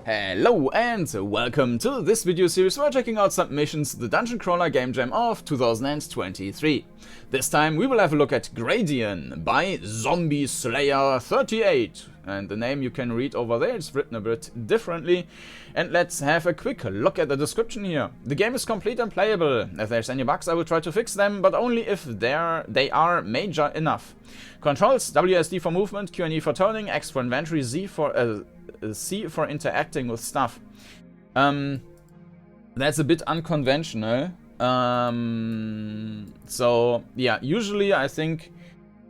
Hello and welcome to this video series where we're checking out some missions, the Dungeoncrawler Gamejam of 2023. This time we will have a look at Gradien by Zombie Slayer 38. And the name you can read over there, it's written a bit differently. And let's have a quick look at the description here. The game is complete and playable. If there's any bugs, I will try to fix them, but only if they are major enough. Controls: WSD for movement, Q&E for turning, X for inventory, C for interacting with stuff. That's a bit unconventional. So yeah, usually I think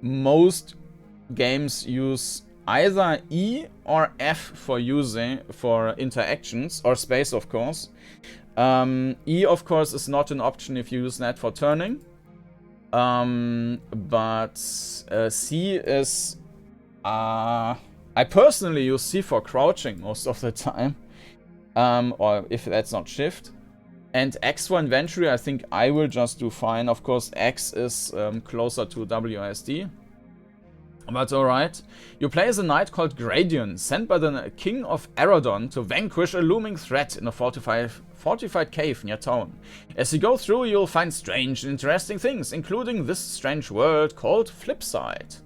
most games use either E or F for interactions, or space of course. E of course is not an option if you use that for turning. But C is I personally use C for crouching most of the time, or if that's not shift. And X for inventory, I think I will just do fine. Of course, X is closer to WSD. But alright. You play as a knight called Gradien, sent by the king of Erodon to vanquish a looming threat in a fortified cave near town. As you go through, you'll find strange and interesting things, including this strange world called Flipside.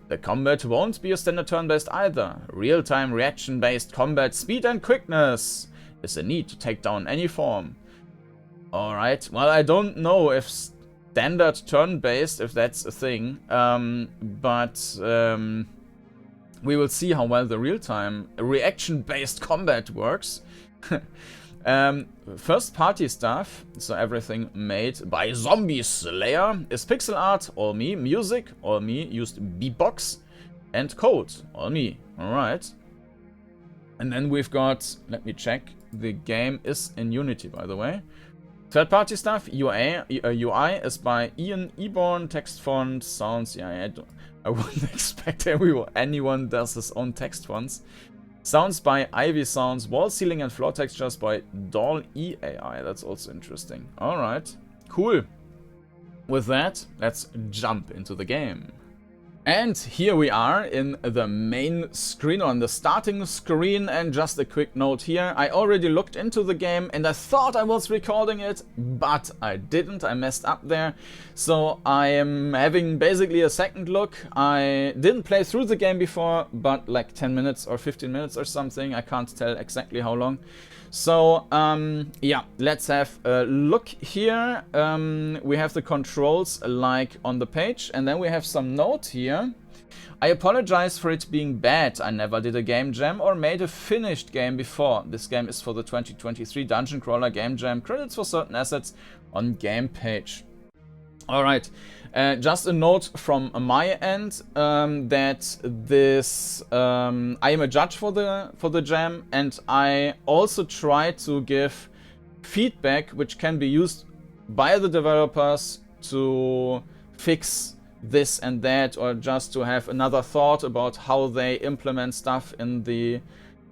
The combat won't be a standard turn-based either. Real-time reaction-based combat speed and quickness is a need to take down any form. Alright, well, I don't know if standard turn-based, if that's a thing, but we will see how well the real-time reaction-based combat works. First party stuff, so everything made by Zombie Slayer, is pixel art, all me, music, all me, used beatbox, and code, all me. Alright. And then we've got, let me check, the game is in Unity, by the way. Third party stuff, UI is by Ian Eborn, text font, sounds, yeah, I wouldn't expect anyone does his own text fonts. Sounds by Ivy Sounds, wall ceiling and floor textures by Doll EAI. That's also interesting. Alright, cool. With that, let's jump into the game. And here we are in the main screen, on the starting screen, and just a quick note here. I already looked into the game and I thought I was recording it, but I didn't. I messed up there. So I am having basically a second look. I didn't play through the game before, but like 10 minutes or 15 minutes or something. I can't tell exactly how long. So yeah, let's have a look here. We have the controls like on the page, and then we have some note here. I apologize for it being bad. I never did a game jam or made a finished game before. This game is for the 2023 Dungeoncrawler Gamejam. Credits for certain assets on game page. Alright, just a note from my end that this I am a judge for the jam, and I also try to give feedback which can be used by the developers to fix this and that, or just to have another thought about how they implement stuff in the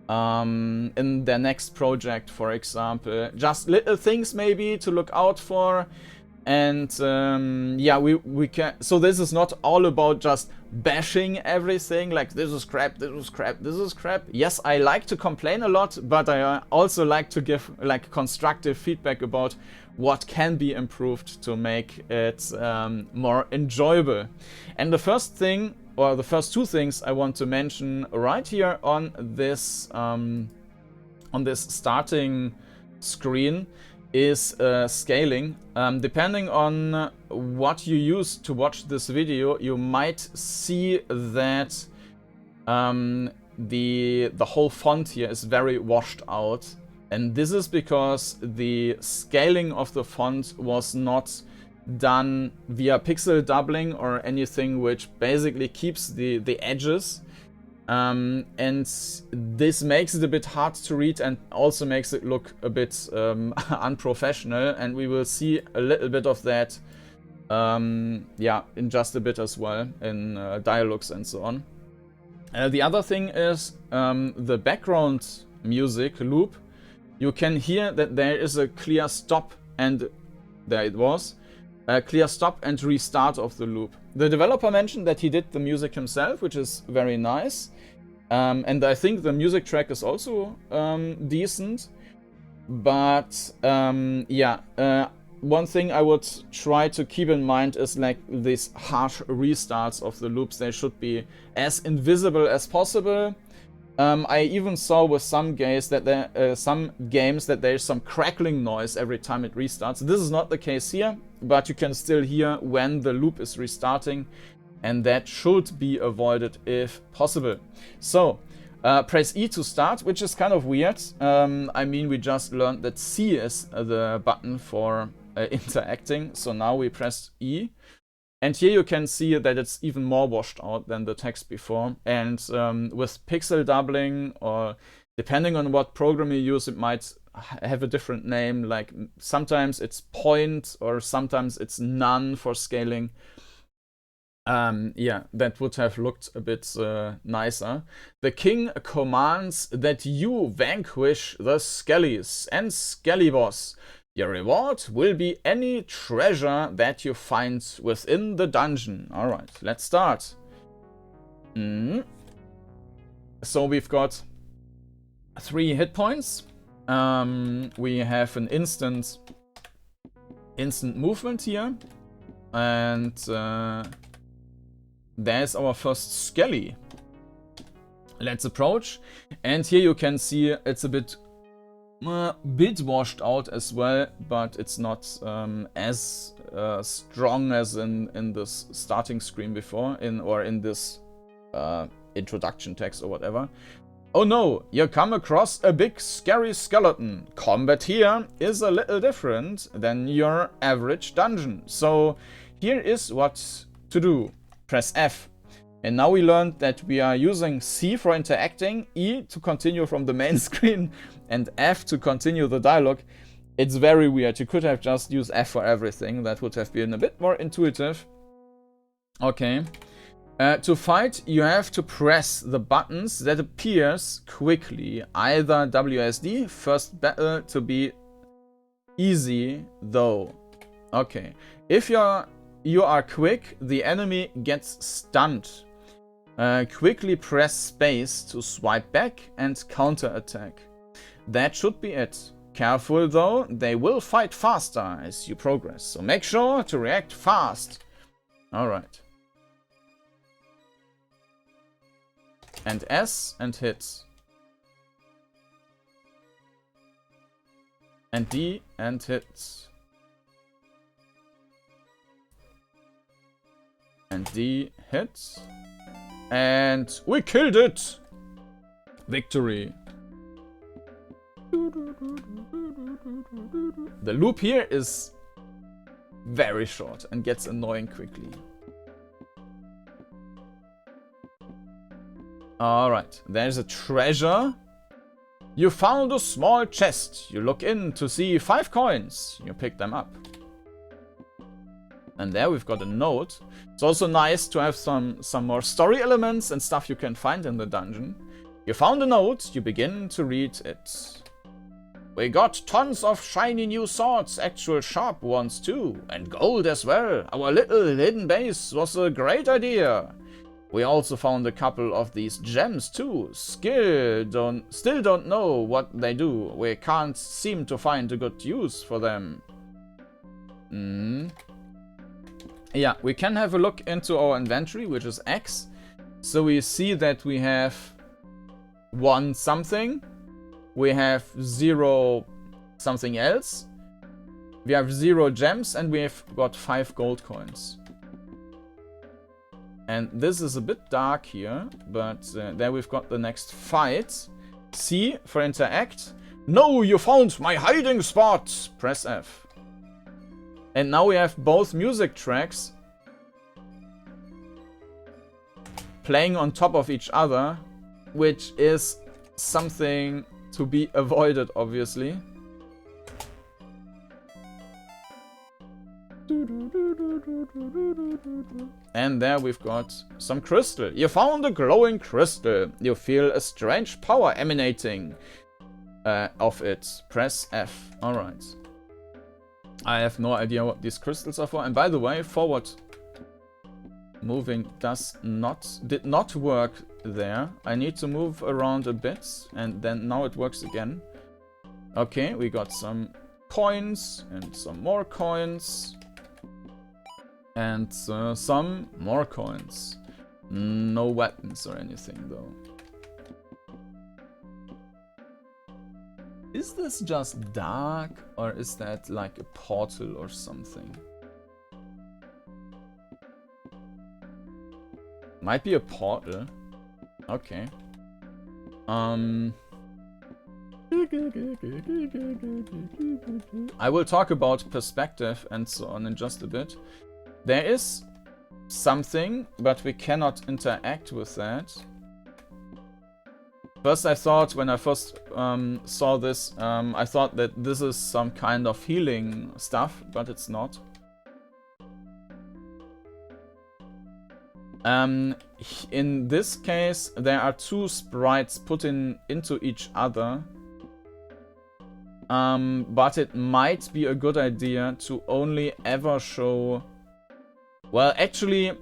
in their next project, for example. Just little things maybe to look out for. And yeah, we can. So this is not all about just bashing everything, like this is crap, this is crap, this is crap. Yes, I like to complain a lot, but I also like to give like constructive feedback about what can be improved to make it more enjoyable. And the first thing, or the first two things I want to mention right here on this starting screen is scaling. Depending on what you use to watch this video, you might see that the whole font here is very washed out, and this is because the scaling of the font was not done via pixel doubling or anything which basically keeps the edges. And this makes it a bit hard to read and also makes it look a bit unprofessional, and we will see a little bit of that yeah, in just a bit as well, in dialogues and so on. The other thing is the background music loop. You can hear that there is a clear stop, and there it was. A clear stop and restart of the loop. The developer mentioned that he did the music himself, which is very nice. And I think the music track is also decent. But yeah, one thing I would try to keep in mind is like these harsh restarts of the loops. They should be as invisible as possible. I even saw with some games that there's some crackling noise every time it restarts. This is not the case here, but you can still hear when the loop is restarting, and that should be avoided if possible. So press E to start, which is kind of weird. I mean, we just learned that C is the button for interacting, so now we press E. And here you can see that it's even more washed out than the text before. And with pixel doubling, or depending on what program you use, it might have a different name. Like sometimes it's point, or sometimes it's none for scaling. Yeah, that would have looked a bit nicer. The king commands that you vanquish the Skellies and Skellyboss. Your reward will be any treasure that you find within the dungeon. Alright, let's start. So we've got 3 hit points. We have an instant movement here. And there's our first Skelly. Let's approach. And here you can see it's a bit washed out as well, but it's not as strong as in this starting screen before, in this introduction text or whatever. Oh no, you come across a big scary skeleton. Combat here is a little different than your average dungeon. So here is what to do. Press F. And now we learned that we are using C for interacting, E to continue from the main screen, and F to continue the dialogue. It's very weird. You could have just used F for everything. That would have been a bit more intuitive. Okay. To fight, you have to press the buttons that appears quickly. Either WSD, first battle to be easy, though. Okay. If you are quick, the enemy gets stunned. Quickly press space to swipe back and counter-attack. That should be it. Careful though, they will fight faster as you progress, so make sure to react fast. Alright. And S and hit. And D and hit. And D hit. And we killed it! Victory. The loop here is very short and gets annoying quickly. Alright, there's a treasure. You found a small chest. You look in to see 5 coins. You pick them up. And there we've got a note. It's also nice to have some more story elements and stuff you can find in the dungeon. You found a note, you begin to read it. We got tons of shiny new swords, actual sharp ones too, and gold as well. Our little hidden base was a great idea. We also found a couple of these gems too. Still don't know what they do. We can't seem to find a good use for them. Yeah, we can have a look into our inventory, which is X. So we see that we have 1 something. We have 0 something else. We have 0 gems and we have got 5 gold coins. And this is a bit dark here, but there we've got the next fight. C for interact. No, you found my hiding spot! Press F. And now we have both music tracks playing on top of each other, which is something to be avoided, obviously. And there we've got some crystal. You found a glowing crystal. You feel a strange power emanating of it. Press F. Alright. I have no idea what these crystals are for. And by the way, forward moving did not work there. I need to move around a bit, and then now it works again. Okay, we got some coins, and some more coins. And some more coins. No weapons or anything, though. Is this just dark, or is that like a portal or something? Might be a portal. Okay. I will talk about perspective and so on in just a bit. There is something, but we cannot interact with that. First I thought, when I first saw this, I thought that this is some kind of healing stuff, but it's not. In this case, there are two sprites put into each other. But it might be a good idea to only ever show... Well, actually,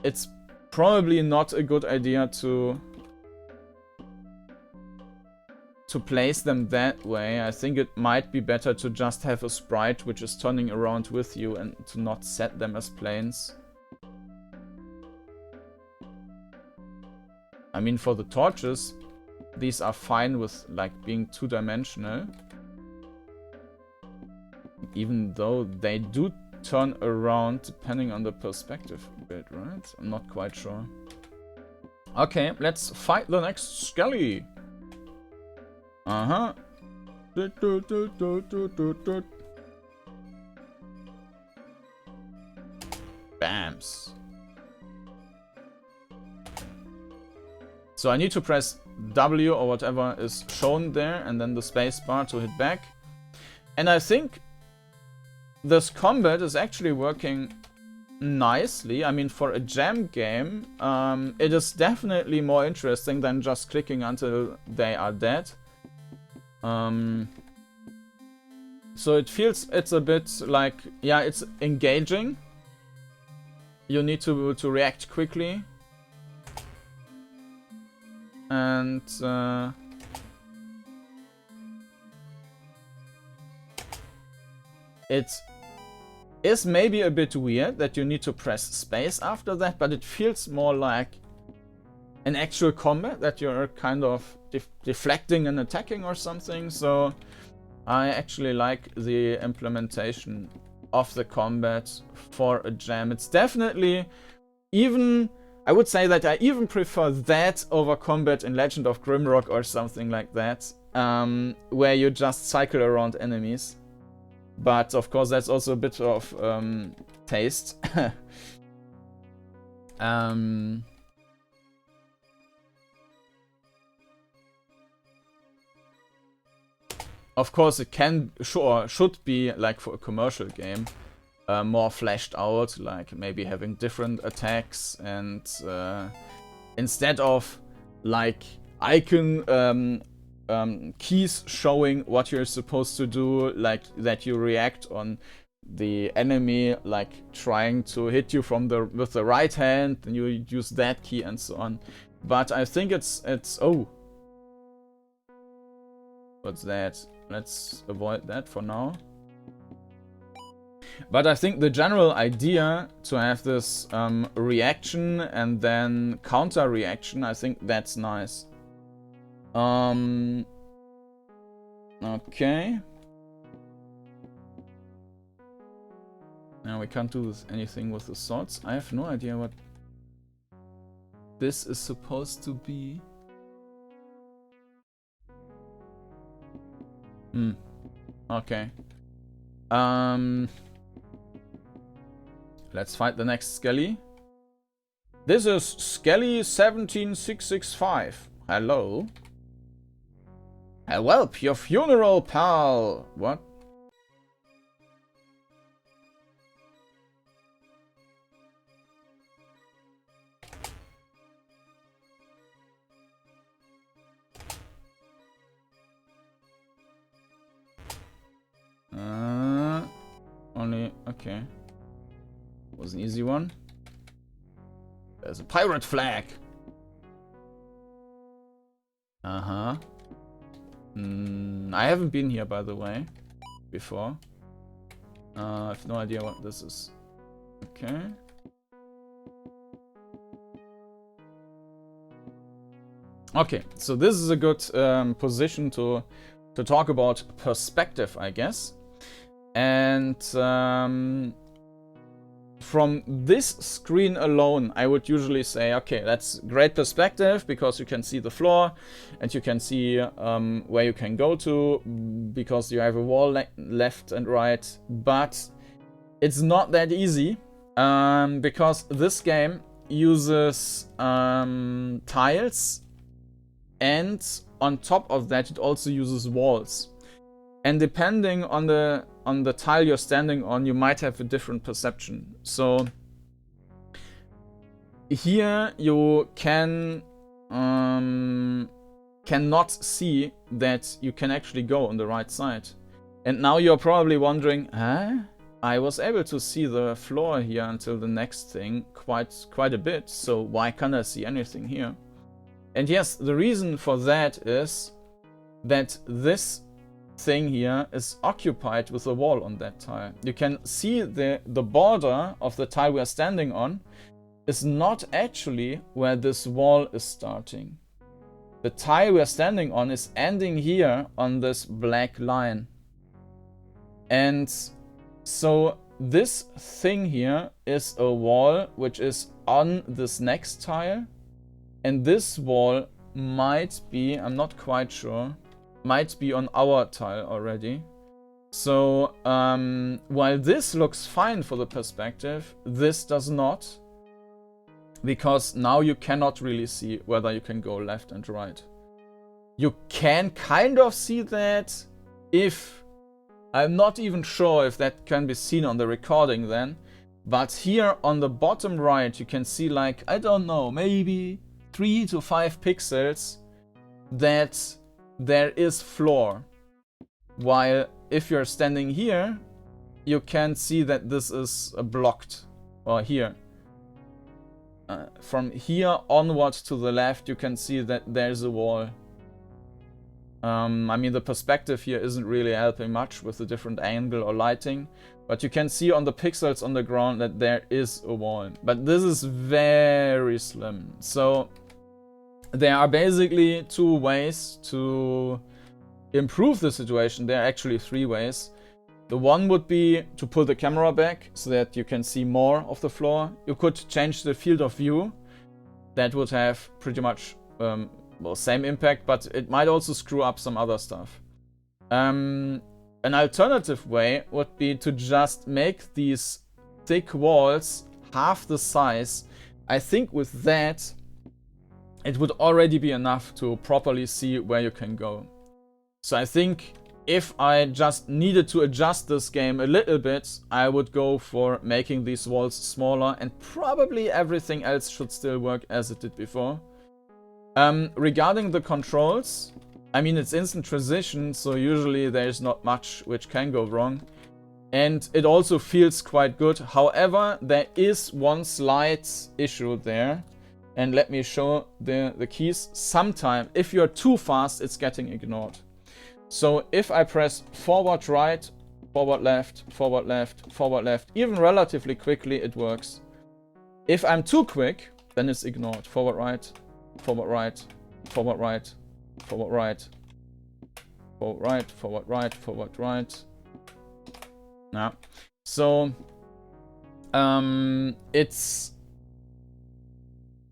it's probably not a good idea to place them that way. I think it might be better to just have a sprite which is turning around with you and to not set them as planes. I mean, for the torches, these are fine with, like, being two-dimensional. Even though they do turn around depending on the perspective a bit, right? I'm not quite sure. Okay, let's fight the next Skelly. Uh-huh. Bams. So I need to press W or whatever is shown there, and then the space bar to hit back. And I think this combat is actually working nicely. I mean, for a jam game, it is definitely more interesting than just clicking until they are dead. So it feels, it's a bit like, yeah, it's engaging. You need to react quickly. And it is maybe a bit weird that you need to press space after that, but it feels more like an actual combat that you're kind of deflecting and attacking or something. So I actually like the implementation of the combat for a jam. It's definitely even... I would say that I even prefer that over combat in Legend of Grimrock or something like that, where you just cycle around enemies. But of course that's also a bit of taste. Of course it can, should be, like for a commercial game, more fleshed out, like maybe having different attacks, and instead of like icon keys showing what you're supposed to do, like that you react on the enemy like trying to hit you from with the right hand, and you use that key and so on. But I think it's oh, what's that? Let's avoid that for now. But I think the general idea to have this reaction and then counter reaction, I think that's nice. Okay. Now we can't do anything with the swords. I have no idea what this is supposed to be. Okay. Let's fight the next Skelly. This is Skelly 17665. Hello. Help, your funeral, pal. What? Only, okay. Was an easy one. There's a pirate flag. Uh-huh. I haven't been here, by the way, before. I have no idea what this is. Okay. Okay, so this is a good position to talk about perspective, I guess. And from this screen alone, I would usually say, okay, that's great perspective because you can see the floor and you can see where you can go to because you have a wall left and right. But it's not that easy because this game uses tiles, and on top of that, it also uses walls. And depending on the tile you're standing on, you might have a different perception. So here you cannot see that you can actually go on the right side. And now you're probably wondering, huh? I was able to see the floor here until the next thing quite a bit, so why can't I see anything here? And yes, the reason for that is that this thing here is occupied with a wall on that tile. You can see the border of the tile we are standing on is not actually where this wall is starting. The tile we are standing on is ending here on this black line. And so this thing here is a wall which is on this next tile. And this wall might be, I'm not quite sure, might be on our tile already. So while this looks fine for the perspective, this does not. Because now you cannot really see whether you can go left and right. You can kind of see that if, I'm not even sure if that can be seen on the recording then. But here on the bottom right, you can see like, I don't know, maybe 3 to 5 pixels that there is floor. While if you're standing here, you can see that this is blocked. Or here. From here onward to the left, you can see that there's a wall. I mean, the perspective here isn't really helping much with the different angle or lighting. But you can see on the pixels on the ground that there is a wall. But this is very slim. So there are basically 2 ways to improve the situation. There are actually 3 ways. The one would be to pull the camera back so that you can see more of the floor. You could change the field of view. That would have pretty much well, same impact, but it might also screw up some other stuff. An alternative way would be to just make these thick walls half the size. I think with that, it would already be enough to properly see where you can go. So I think if I just needed to adjust this game a little bit, I would go for making these walls smaller, and probably everything else should still work as it did before. Regarding the controls, I mean, it's instant transition, so usually there's not much which can go wrong. And it also feels quite good. However, there is one slight issue there. And let me show the keys. Sometimes, if you're too fast, it's getting ignored. So if I press forward right, forward left, forward left, forward left, even relatively quickly, it works. If I'm too quick, then it's ignored. Forward right, forward right, forward right, forward right, forward right, forward right, forward right. Yeah. So it's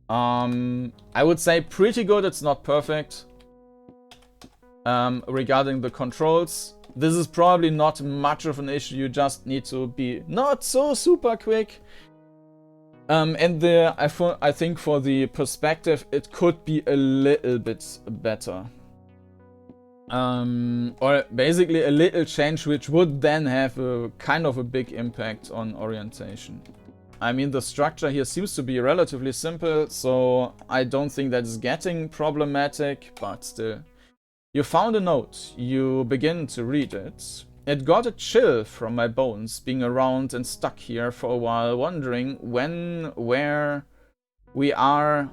I would say pretty good. It's not perfect. Regarding the controls, this is probably not much of an issue. You just need to be not so super quick. And I think for the perspective, it could be a little bit better. Or basically a little change, which would then have a kind of a big impact on orientation. I mean, the structure here seems to be relatively simple, so I don't think that is getting problematic, but still. You found a note. You begin to read it. It got a chill from my bones, being around and stuck here for a while, wondering when, where we are.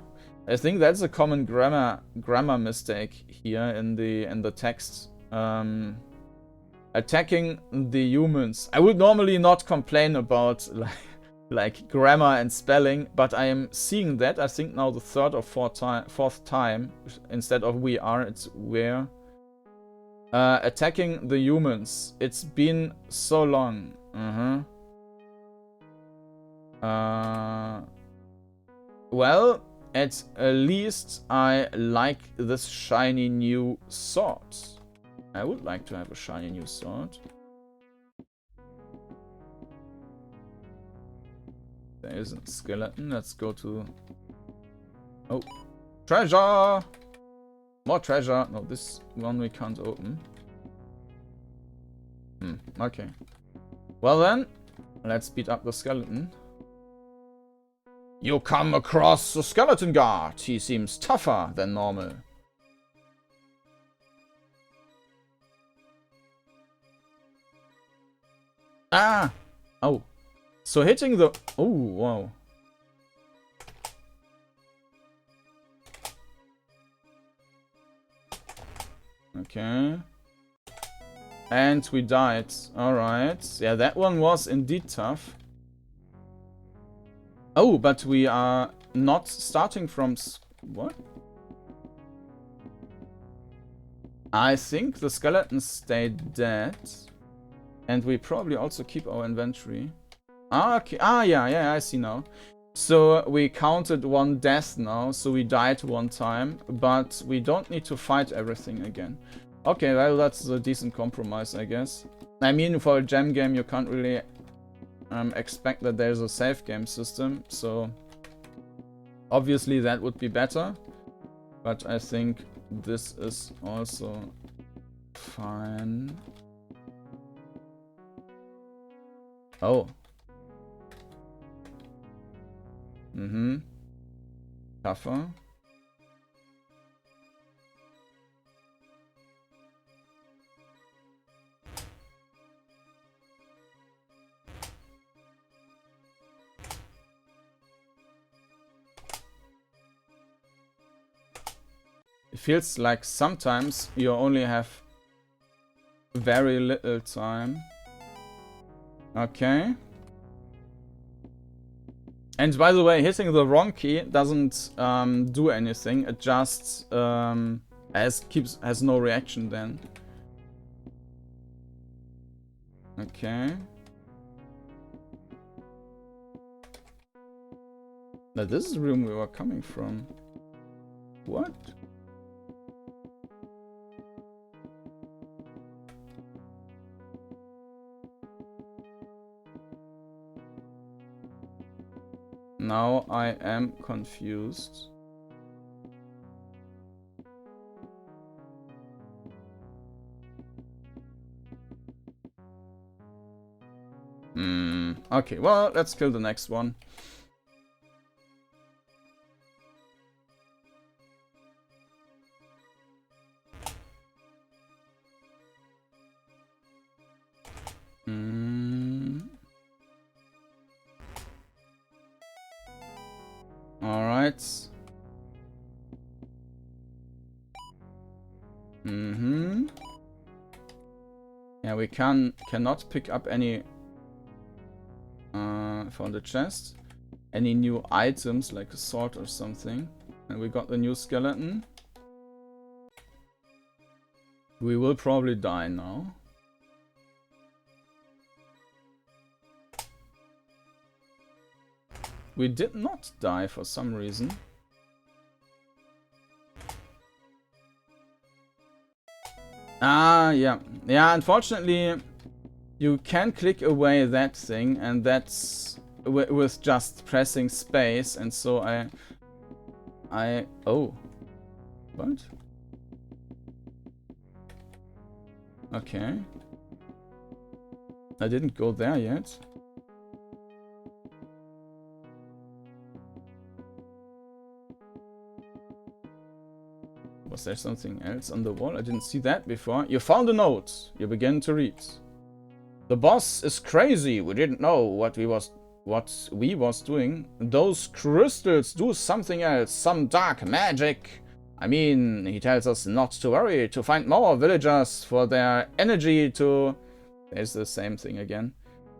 I think that's a common grammar mistake here in the text. Attacking the humans. I would normally not complain about like grammar and spelling, but I am seeing that. I think now the third or fourth time instead of we are, it's where. Attacking the humans. It's been so long. Well, at least I like this shiny new sword. I would like to have a shiny new sword. There is a skeleton. Let's go to... Oh. Treasure! More treasure. No, this one we can't open. Okay. Well then, let's beat up the skeleton. You come across the skeleton guard. He seems tougher than normal. Ah! Oh. So hitting the... Oh, wow. Okay. And we died. Alright. Yeah, that one was indeed tough. Oh, but we are not starting from... What? I think the skeletons stayed dead. And we probably also keep our inventory. Ah, okay. Ah, yeah, I see now. So we counted one death now, so we died one time, but we don't need to fight everything again. Okay, well, that's a decent compromise, I guess. I mean, for a gem game, you can't really expect that there's a save game system, so obviously that would be better. But I think this is also fine. Oh. Tougher. It feels like sometimes you only have very little time. Okay. And by the way, hitting the wrong key doesn't do anything. It just has no reaction then. Okay. Now this is the room we were coming from. What? Now I am confused. Okay, well, let's kill the next one. Alright. Yeah, we cannot pick up any from the chest. Any new items like a sword or something. And we got the new skeleton. We will probably die now. We did not die for some reason. Ah, yeah. Yeah, unfortunately, you can click away that thing, and that's with just pressing space, and so oh. What? Okay. I didn't go there yet. Was there something else on the wall? I didn't see that before. You found a note. You begin to read. The boss is crazy. We didn't know what he was what we was doing. Those crystals do something else, some dark magic. I mean, he tells us not to worry, to find more villagers for their energy to... There's the same thing again.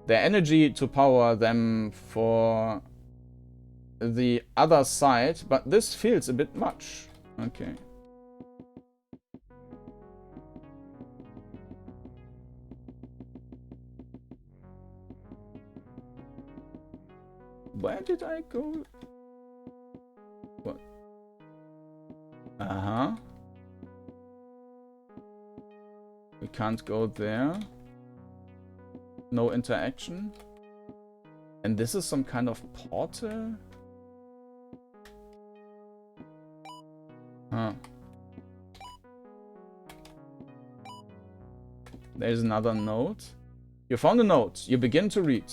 Their energy to power them for the other side, but this feels a bit much. Okay. Where did I go? What? Uh-huh. We can't go there. No interaction. And this is some kind of portal? Huh. There's another note. You found a note. You begin to read.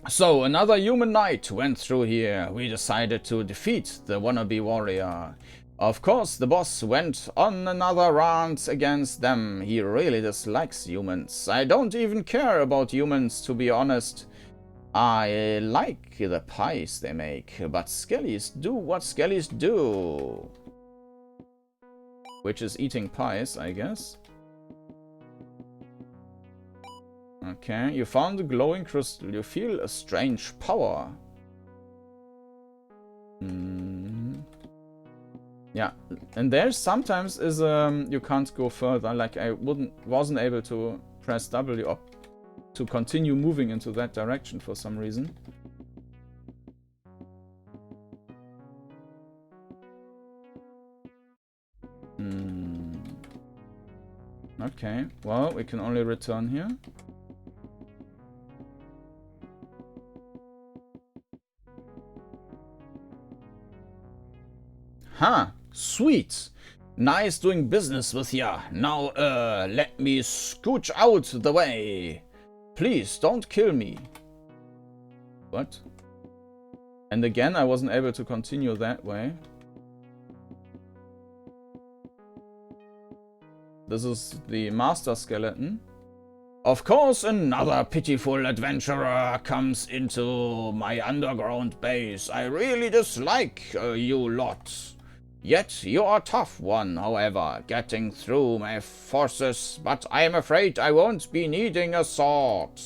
So, another human knight went through here. We decided to defeat the wannabe warrior. Of course, the boss went on another rant against them. He really dislikes humans. I don't even care about humans, to be honest. I like the pies they make, but skellies do what skellies do. Which is eating pies, I guess. Okay, you found a glowing crystal. You feel a strange power. Yeah, and there sometimes is you can't go further. Like I wasn't able to press W up to continue moving into that direction for some reason. Okay, well, we can only return here. Huh, sweet. Nice doing business with ya. Now, let me scooch out the way. Please, don't kill me. What? And again, I wasn't able to continue that way. This is the master skeleton. Of course, another pitiful adventurer comes into my underground base. I really dislike you lot. Yet you are a tough one, however, getting through my forces, but I am afraid I won't be needing a sword.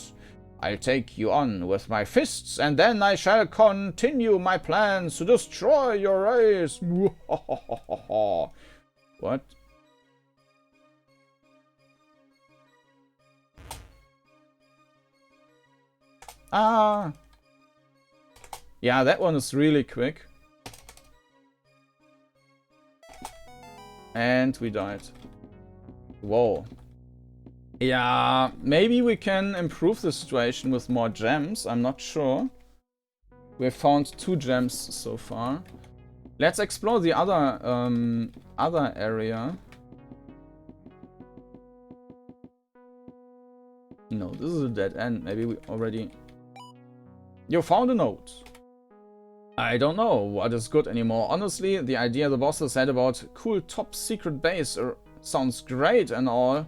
I'll take you on with my fists, and then I shall continue my plans to destroy your race. What? Ah! Yeah, that one is really quick. And we died. Whoa. Yeah, maybe we can improve the situation with more gems. I'm not sure. We've found 2 gems so far. Let's explore the other area. No, this is a dead end. Maybe we already... You found a note. I don't know what is good anymore. Honestly, the idea the bosses had about cool top secret base sounds great and all.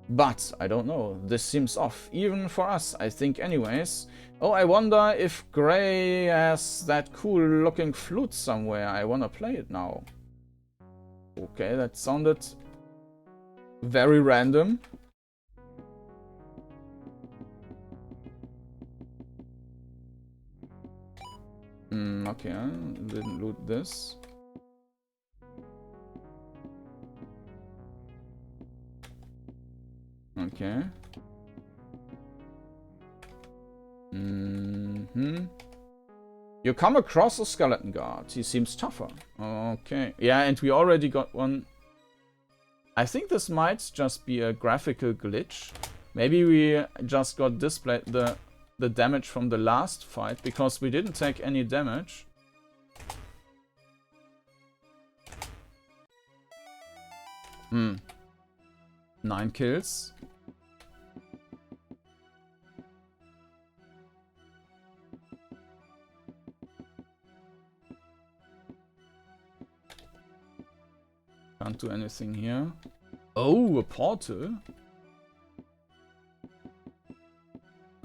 But, I don't know, this seems off. Even for us, I think anyways. Oh, I wonder if Gray has that cool looking flute somewhere. I wanna play it now. Okay, that sounded very random. Okay, I didn't loot this. Okay. You come across a skeleton guard. He seems tougher. Okay. Yeah, and we already got one. I think this might just be a graphical glitch. Maybe we just got displayed the damage from the last fight, because we didn't take any damage. Hmm. 9 kills. Can't do anything here. Oh, a portal.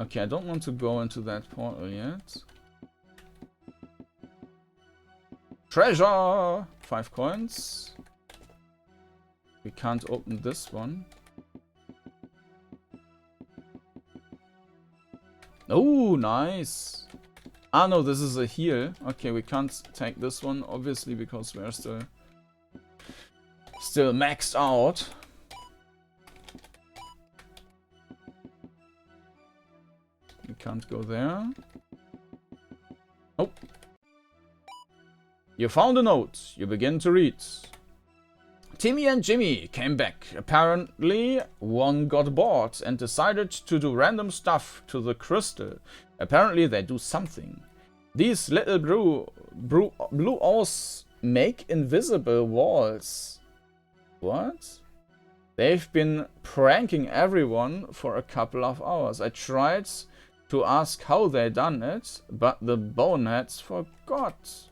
Okay, I don't want to go into that portal yet. Treasure! 5 coins. We can't open this one. Oh, nice. Ah, no, this is a heal. Okay, we can't take this one, obviously, because we're still maxed out. We can't go there. Oh. You found a note. You begin to read. Timmy and Jimmy came back. Apparently, one got bored and decided to do random stuff to the crystal. Apparently, they do something. These little blue owls make invisible walls. What? They've been pranking everyone for a couple of hours. I tried to ask how they done it, but the boneheads forgot.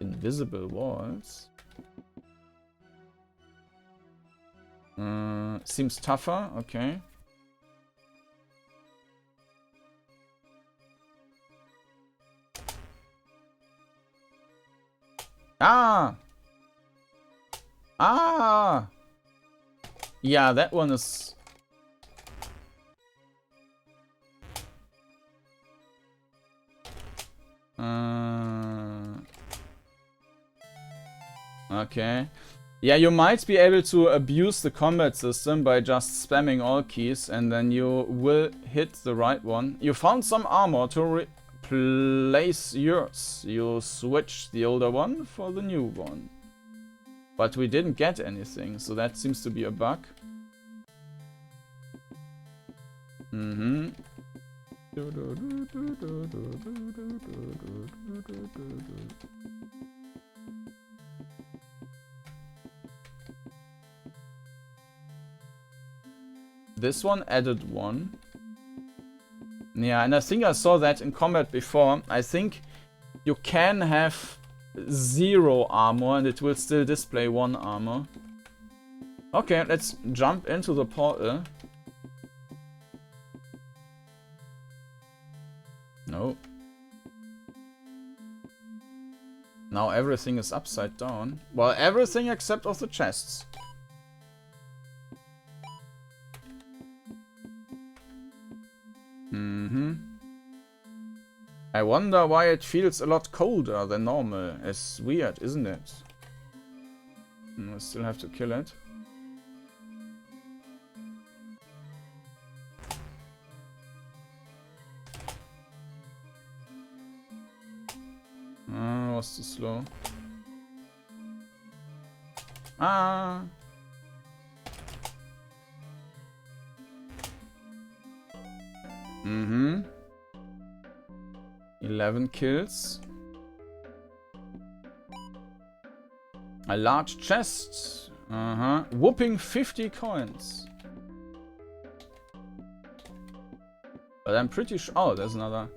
Invisible walls? Seems tougher, okay. Ah! Ah! Yeah, that one is... Okay. Yeah, you might be able to abuse the combat system by just spamming all keys, and then you will hit the right one. You found some armor to replace yours. You switch the older one for the new one. But we didn't get anything, so that seems to be a bug. Mm-hmm. This one added 1. Yeah, and I think I saw that in combat before. I think you can have 0 armor and it will still display 1 armor. Okay, let's jump into the portal. No. Now everything is upside down. Well, everything except of the chests. I wonder why it feels a lot colder than normal. It's weird, isn't it? I still have to kill it. Was too slow. Ah! Mm-hmm. 11 kills. A large chest. Whooping 50 coins. But I'm pretty sure... Oh, there's another...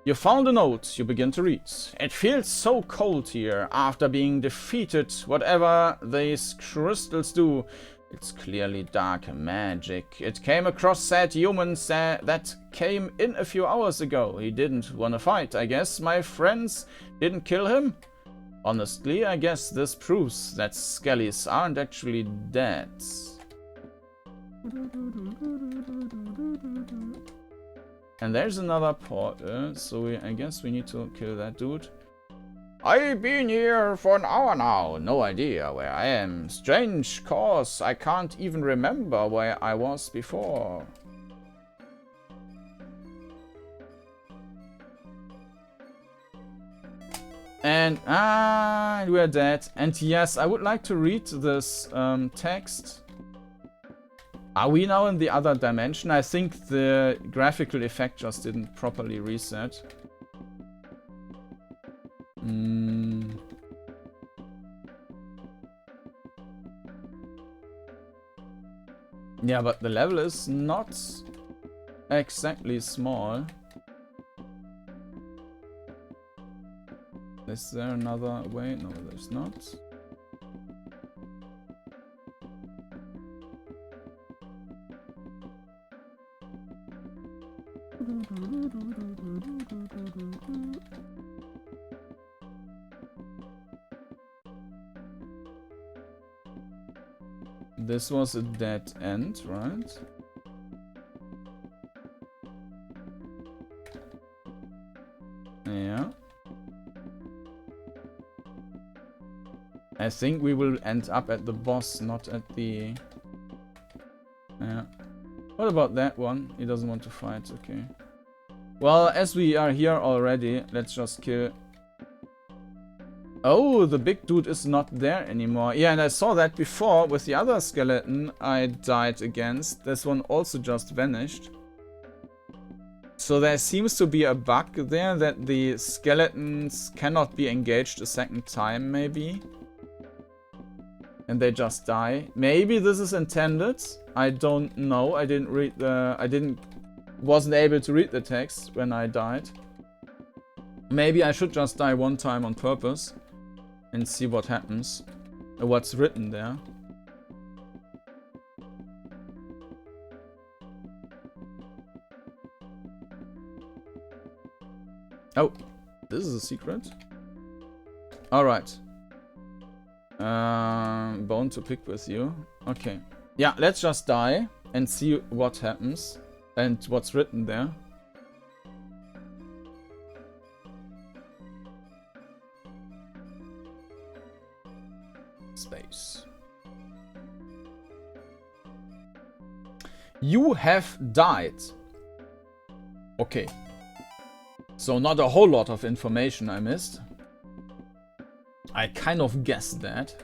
You found a note. You begin to read. It feels so cold here after being defeated. Whatever these crystals do, it's clearly dark magic. It came across that human that came in a few hours ago. He didn't want to fight, I guess. My friends didn't kill him. Honestly, I guess this proves that skellies aren't actually dead. And there's another portal, so I guess we need to kill that dude. I've been here for an hour now. No idea where I am. Strange cause I can't even remember where I was before. And we're dead. And yes, I would like to read this text. Are we now in the other dimension? I think the graphical effect just didn't properly reset. Yeah, but the level is not exactly small. Is there another way? No, there's not. This was a dead end, right? Yeah. I think we will end up at the boss, not at the... Yeah. What about that one? He doesn't want to fight, okay. Well, as we are here already, let's just kill... Oh, the big dude is not there anymore. Yeah, and I saw that before with the other skeleton I died against. This one also just vanished. So there seems to be a bug there that the skeletons cannot be engaged a second time, maybe. And they just die. Maybe this is intended. I don't know. I didn't read the... wasn't able to read the text when I died. Maybe I should just die one time on purpose and see what happens. What's written there. Oh, this is a secret. Alright. Bone to pick with you. Okay. Yeah, let's just die and see what happens and what's written there. Space. You have died. Okay. So not a whole lot of information I missed. I kind of guessed that.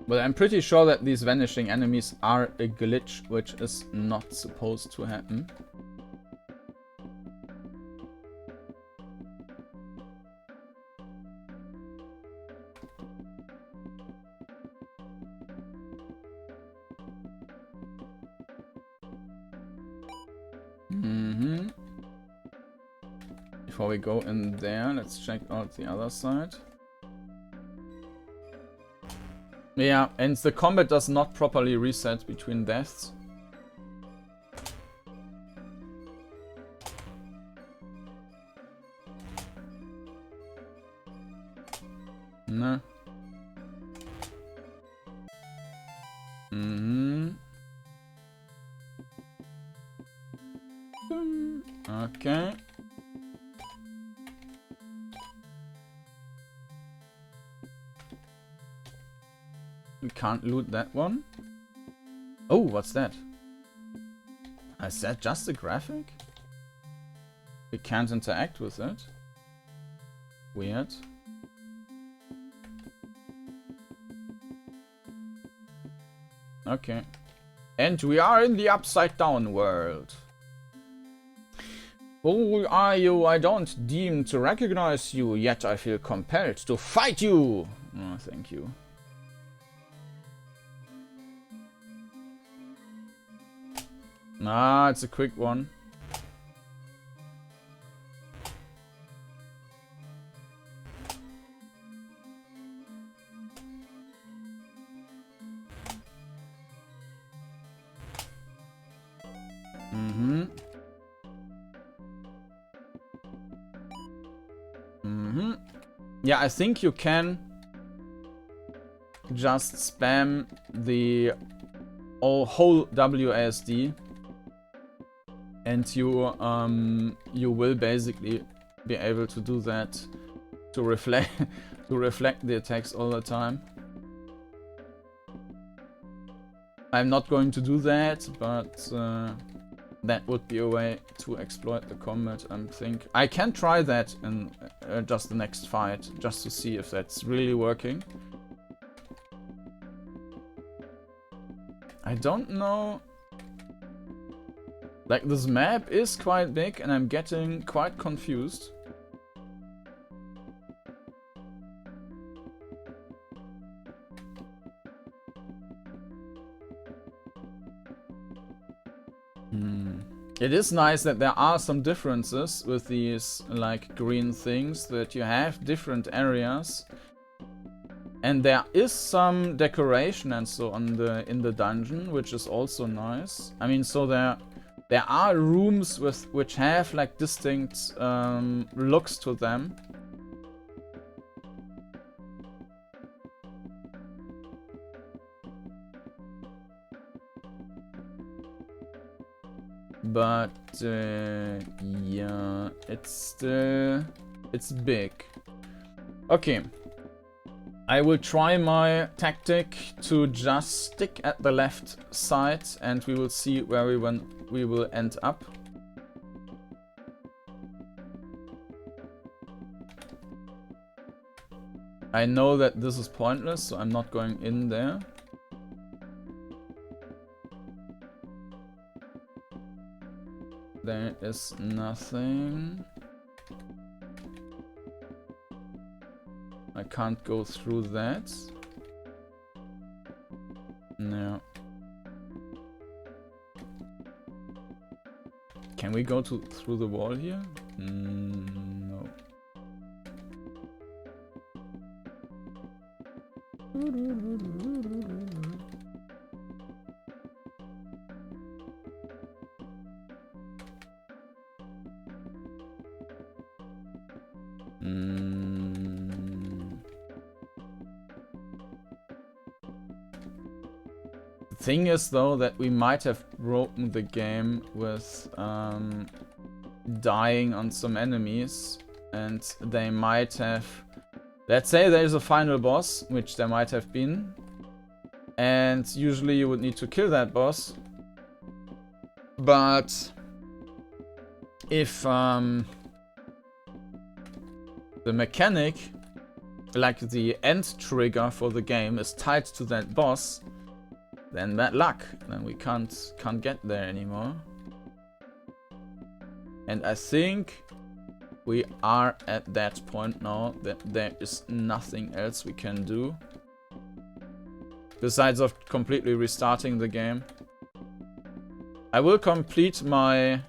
But I'm pretty sure that these vanishing enemies are a glitch, which is not supposed to happen. Before we go in there, let's check out the other side. Yeah, and the combat does not properly reset between deaths. No. Okay. We can't loot that one. Oh, what's that? Is that just a graphic? We can't interact with it. Weird. Okay. And we are in the upside down world. Who are you? I don't deem to recognize you, yet I feel compelled to fight you. Oh, thank you. Ah, it's a quick one. Yeah, I think you can just spam the whole WASD and you will basically be able to do that to reflect the attacks all the time. I'm not going to do that, but that would be a way to exploit the combat, I think. I can try that in just the next fight, just to see if that's really working. I don't know. Like, this map is quite big and I'm getting quite confused. It is nice that there are some differences with these, like, green things, that you have different areas. And there is some decoration and so on in the dungeon, which is also nice. I mean, so there are rooms which have, like, distinct looks to them. But yeah, it's big. Okay. I will try my tactic to just stick at the left side and we will see where we will end up. I know that this is pointless, so I'm not going in there. There is nothing. I can't go through that. No. Can we go through the wall here? No. Thing is, though, that we might have broken the game with dying on some enemies, and they might have... Let's say there's a final boss, which there might have been, and usually you would need to kill that boss. But if the mechanic, like the end trigger for the game, is tied to that boss, then bad luck. Then we can't get there anymore. And I think we are at that point now that there is nothing else we can do besides of completely restarting the game. I will complete my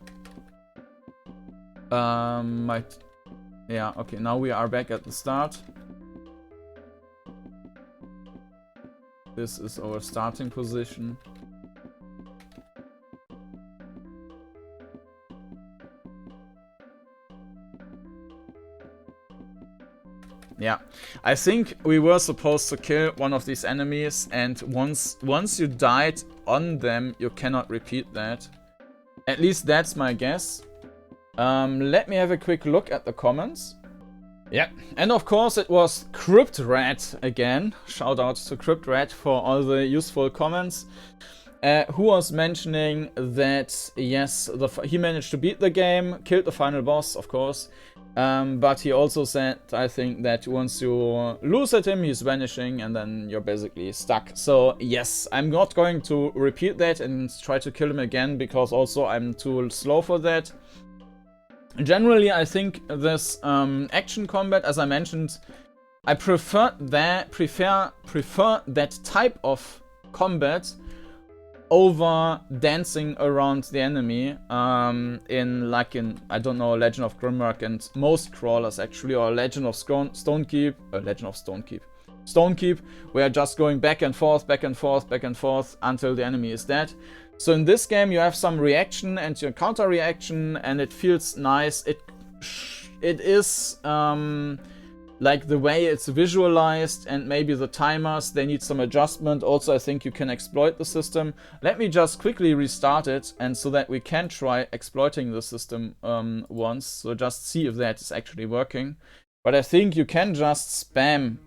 yeah, okay, now we are back at the start. This is our starting position. Yeah, I think we were supposed to kill one of these enemies, and once you died on them, you cannot repeat that. At least that's my guess. Let me have a quick look at the comments. Yeah, and of course it was CryptRat again. Shout out to CryptRat for all the useful comments. Who was mentioning that, yes, he managed to beat the game, killed the final boss, of course. But he also said, I think, that once you lose at him, he's vanishing and then you're basically stuck. So yes, I'm not going to repeat that and try to kill him again, because also I'm too slow for that. Generally, I think this action combat, as I mentioned, I prefer that type of combat over dancing around the enemy in I don't know, Legend of Grimrock and most crawlers actually, or Legend of Stonekeep, we are just going back and forth, back and forth, back and forth until the enemy is dead. So in this game you have some reaction and your counter reaction, and it feels nice. It is like the way it's visualized, and maybe the timers, they need some adjustment. Also, I think you can exploit the system. Let me just quickly restart it, and so that we can try exploiting the system once. So just see if that is actually working. But I think you can just spam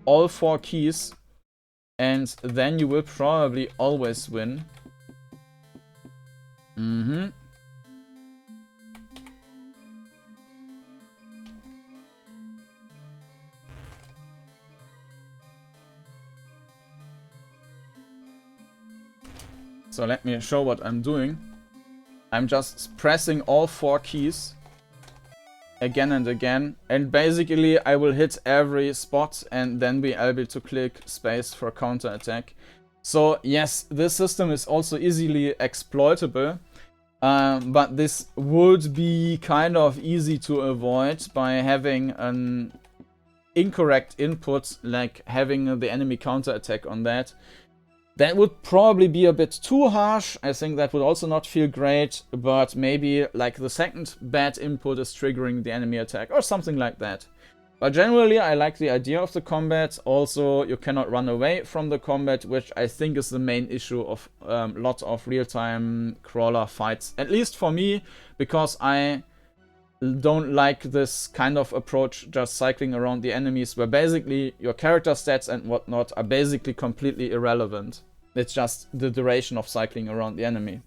all 4 keys, and then you will probably always win. So let me show what I'm doing. I'm just pressing all 4 keys again and again, and basically I will hit every spot and then be able to click space for counter attack. So yes, this system is also easily exploitable, but this would be kind of easy to avoid by having an incorrect input, like having the enemy counter attack on that. That would probably be a bit too harsh. I think that would also not feel great, but maybe like the second bad input is triggering the enemy attack or something like that. But generally I like the idea of the combat. Also, you cannot run away from the combat, which I think is the main issue of lots of real-time crawler fights. At least for me, because I don't like this kind of approach, just cycling around the enemies, where basically your character stats and whatnot are basically completely irrelevant. It's just the duration of cycling around the enemy.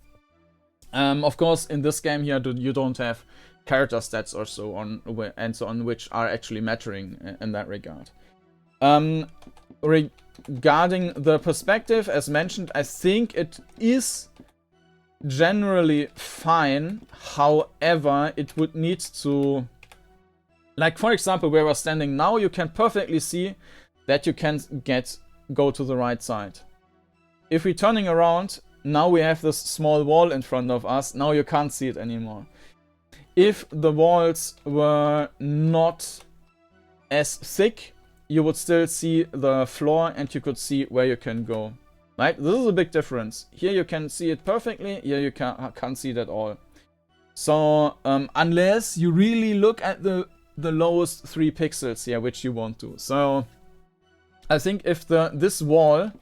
Of course, in this game here, you don't have character stats or so on, and so on, which are actually mattering in that regard. Regarding the perspective, as mentioned, I think it is generally fine. However, it would need to, like for example where we're standing now, you can perfectly see that you can go to the right side. If we're turning around, now we have this small wall in front of us. Now you can't see it anymore. If the walls were not as thick, you would still see the floor and you could see where you can go. Right? This is a big difference. Here you can see it perfectly, here you can't see it at all. So, unless you really look at the lowest 3 pixels here, which you want to. So, I think if this wall,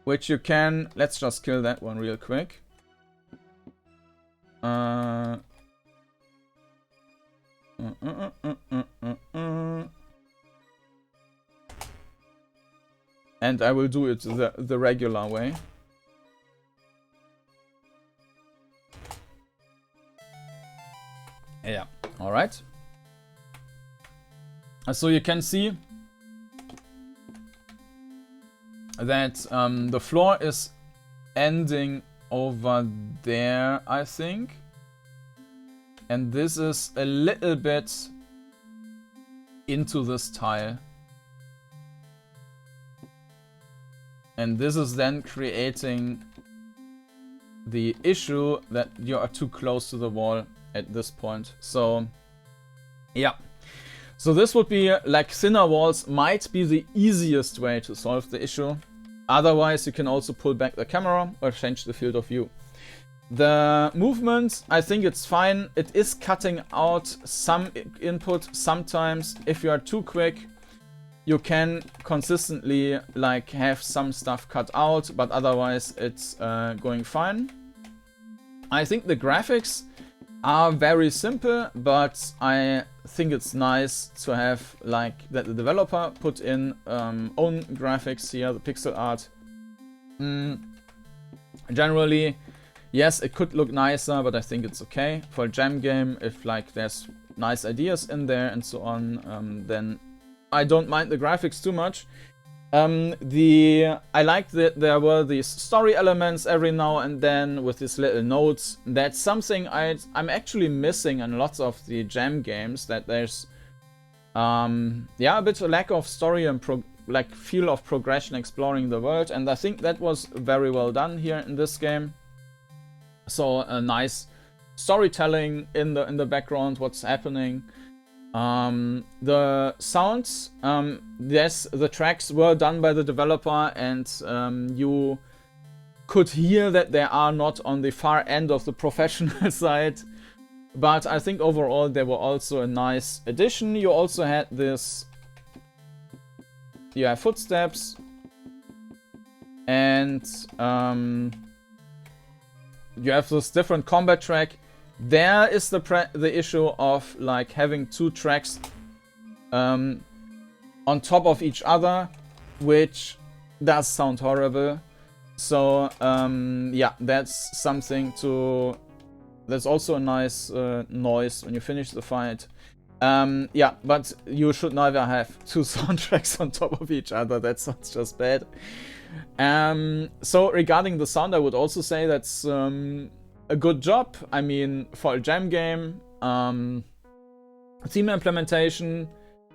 which you can, let's just kill that one real quick. And I will do it the regular way. Yeah, alright. So you can see that the floor is ending over there, I think. And this is a little bit into this tile. And this is then creating the issue that you are too close to the wall at this point. So, yeah. So this would be like thinner walls might be the easiest way to solve the issue. Otherwise, you can also pull back the camera or change the field of view. The movement, I think it's fine. It is cutting out some input sometimes. If you are too quick, you can consistently like have some stuff cut out, but otherwise it's going fine. I think the graphics are very simple, but I think it's nice to have like that the developer put in own graphics here, the pixel art. Generally, yes, it could look nicer, but I think it's okay. For a jam game, if like there's nice ideas in there and so on, then I don't mind the graphics too much. I like that there were these story elements every now and then with these little notes. That's something I'm actually missing in lots of the jam games, that there's yeah, a bit of lack of story and like feel of progression exploring the world, and I think that was very well done here in this game. So a nice storytelling in the background, what's happening. The sounds, yes, the tracks were done by the developer, and you could hear that they are not on the far end of the professional side, but I think overall they were also a nice addition. You also had this, you have footsteps, and you have this different combat track. There is the issue of like having 2 tracks on top of each other, which does sound horrible. So yeah, that's something to. That's also a nice noise when you finish the fight. Yeah, but you should never have 2 soundtracks on top of each other. That sounds just bad. So regarding the sound, I would also say that's a good job. I mean, for a jam game, theme implementation,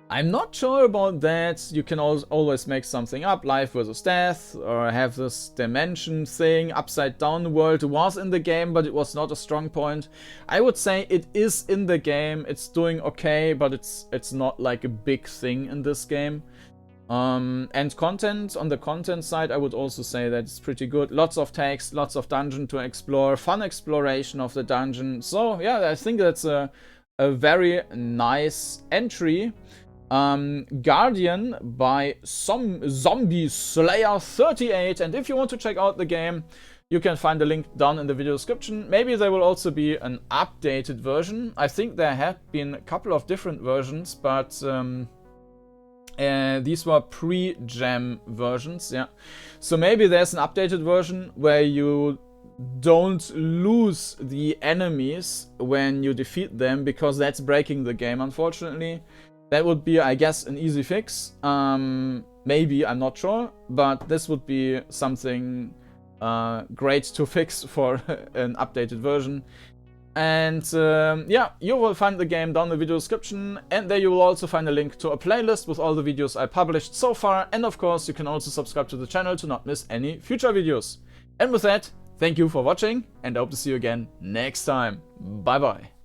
I'm not sure about that. You can always make something up, life versus death, or have this dimension thing, upside down world was in the game, but it was not a strong point. I would say it is in the game, it's doing okay, but it's not like a big thing in this game. And content, on the content side, I would also say that it's pretty good. Lots of text, lots of dungeon to explore, fun exploration of the dungeon. So yeah, I think that's a very nice entry. Gradien by Zombie Slayer 38, and if you want to check out the game, you can find the link down in the video description. Maybe there will also be an updated version. I think there have been a couple of different versions, but these were pre-jam versions, yeah. So maybe there's an updated version where you don't lose the enemies when you defeat them, because that's breaking the game, unfortunately. That would be, I guess, an easy fix. Maybe, I'm not sure, but this would be something great to fix for an updated version. And yeah, you will find the game down in the video description, and there you will also find a link to a playlist with all the videos I published so far. And of course, you can also subscribe to the channel to not miss any future videos. And with that, thank you for watching, and I hope to see you again next time. Bye bye.